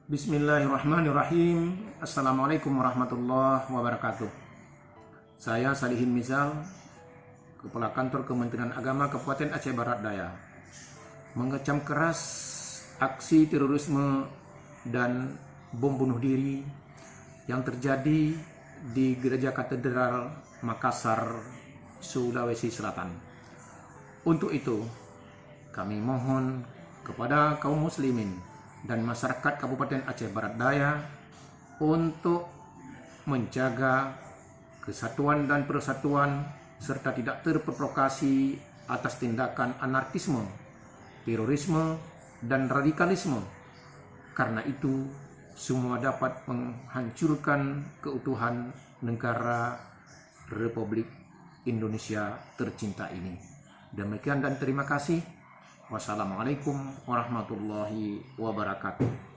Bismillahirrahmanirrahim. Assalamualaikum warahmatullahi wabarakatuh. Saya Salihin Misal, Kepala Kantor Kementerian Agama Kabupaten Aceh Barat Daya, mengecam keras aksi terorisme dan bom bunuh diri yang terjadi di Gereja Katedral Makassar, Sulawesi Selatan. Untuk itu, kami mohon kepada kaum muslimin dan masyarakat Kabupaten Aceh Barat Daya untuk menjaga kesatuan dan persatuan serta tidak terprovokasi atas tindakan anarkisme, terorisme, dan radikalisme. Karena itu, semua dapat menghancurkan keutuhan negara Republik Indonesia tercinta ini. Demikian dan terima kasih. Wassalamualaikum warahmatullahi wabarakatuh.